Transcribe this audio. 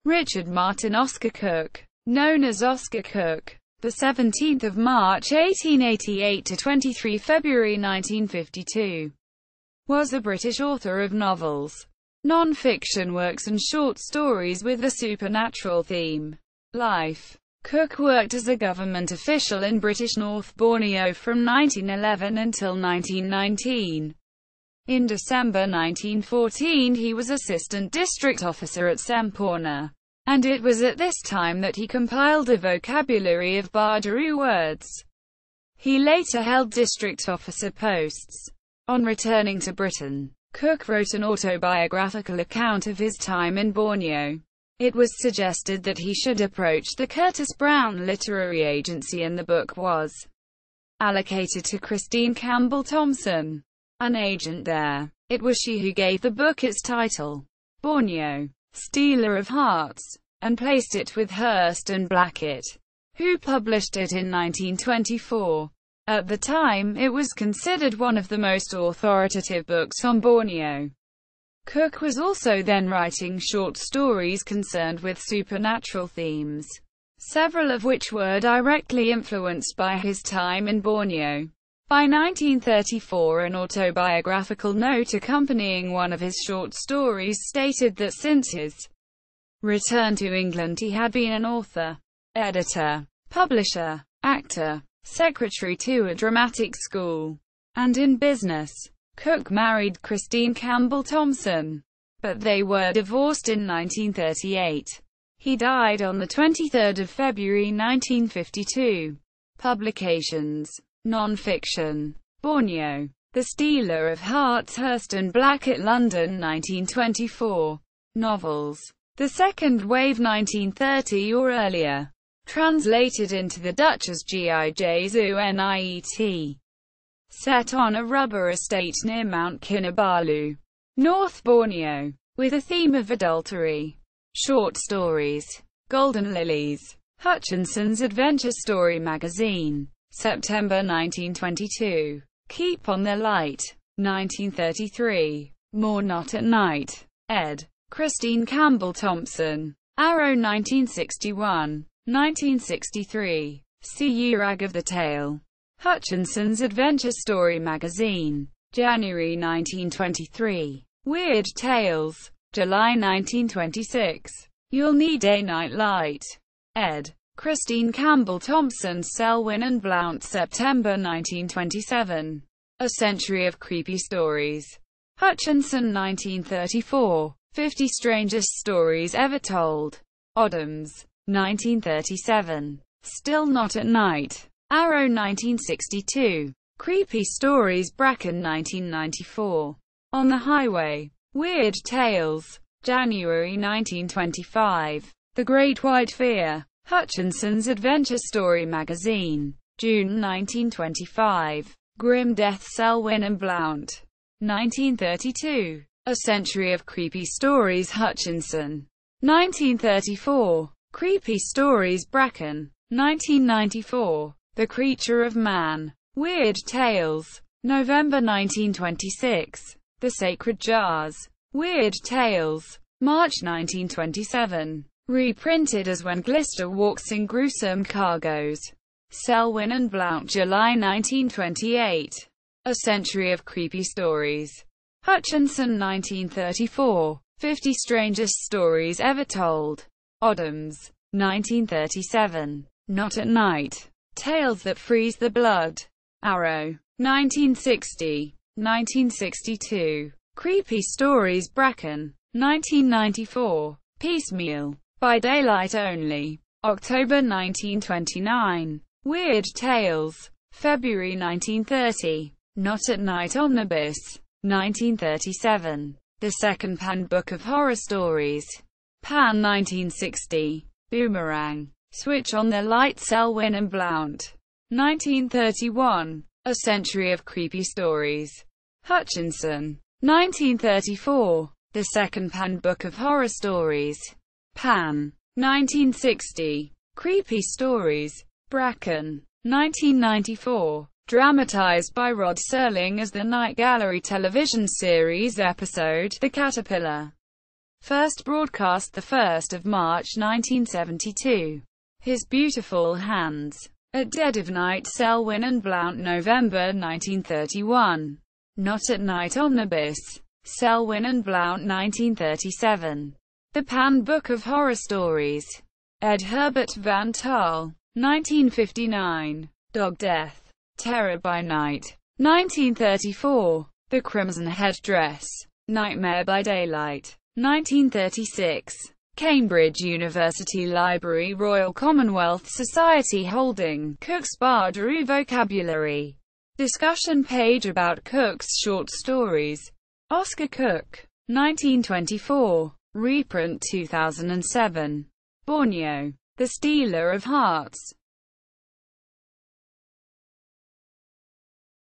Richard Martin Oscar Cook, known as Oscar Cook, the 17th of March 1888 to 23 February 1952, was a British author of novels, non-fiction works and short stories with a supernatural theme. Life. Cook worked as a government official in British North Borneo from 1911 until 1919. In December 1914 he was assistant district officer at Semporna, and it was at this time that he compiled a vocabulary of Bardaru words. He later held district officer posts. On returning to Britain, Cook wrote an autobiographical account of his time in Borneo. It was suggested that he should approach the Curtis Brown Literary Agency, and the book was allocated to Christine Campbell Thompson, an agent there. It was she who gave the book its title, Borneo, Stealer of Hearts, and placed it with Hurst and Blackett, who published it in 1924. At the time, it was considered one of the most authoritative books on Borneo. Cook was also then writing short stories concerned with supernatural themes, several of which were directly influenced by his time in Borneo. By 1934, an autobiographical note accompanying one of his short stories stated that since his return to England he had been an author, editor, publisher, actor, secretary to a dramatic school, and in business. Cook married Christine Campbell Thompson, but they were divorced in 1938. He died on the 23rd of February 1952. Publications. Non-fiction. Borneo, The Stealer of Hearts, Hurst and Blackett, London 1924. Novels. The Second Wave, 1930 or earlier. Translated into the Dutch as Gij Zooniet. Set on a rubber estate near Mount Kinabalu, North Borneo, with a theme of adultery. Short stories. Golden Lilies. Hutchinson's Adventure Story Magazine. September 1922. Keep on the Light. 1933. More Not at Night. Ed. Christine Campbell Thompson. Arrow 1961. 1963. See you Rag of the Tail. Hutchinson's Adventure Story Magazine. January 1923. Weird Tales. July 1926. You'll Need a Night Light. Ed. Christine Campbell Thompson. Selwyn and Blount. September 1927. A Century of Creepy Stories. Hutchinson 1934. 50 Strangest Stories Ever Told. Oddams. 1937. Still Not at Night. Arrow 1962. Creepy Stories Bracken 1994. On the Highway. Weird Tales. January 1925. The Great White Fear. Hutchinson's Adventure Story Magazine. June 1925. Grim Death, Selwyn and Blount. 1932. A Century of Creepy Stories, Hutchinson. 1934. Creepy Stories Bracken. 1994. The Creature of Man. Weird Tales. November 1926. The Sacred Jars. Weird Tales. March 1927. Reprinted as When Glister Walks in Gruesome Cargoes. Selwyn and Blount, July 1928. A Century of Creepy Stories. Hutchinson 1934. 50 Strangest Stories Ever Told. Oddams. 1937. Not at Night. Tales That Freeze the Blood. Arrow. 1960. 1962. Creepy Stories Bracken. 1994. Piecemeal. By Daylight Only. October 1929. Weird Tales. February 1930. Not at Night Omnibus. 1937. The Second Pan Book of Horror Stories. Pan 1960. Boomerang. Switch on the Light, Selwyn and Blount. 1931. A Century of Creepy Stories. Hutchinson. 1934. The Second Pan Book of Horror Stories. Pan. 1960. Creepy Stories. Bracken. 1994. Dramatized by Rod Serling as the Night Gallery television series episode, The Caterpillar. First broadcast the 1st of March 1972. His Beautiful Hands. At Dead of Night Selwyn and Blount November 1931. Not at Night Omnibus. Selwyn and Blount 1937. The Pan Book of Horror Stories. Ed Herbert Van Taal. 1959. Dog Death. Terror by Night. 1934. The Crimson Headdress. Nightmare by Daylight. 1936. Cambridge University Library Royal Commonwealth Society holding Cook's Bardaroo Vocabulary. Discussion page about Cook's short stories. Oscar Cook. 1924. Reprint 2007. Borneo. The Stealer of Hearts.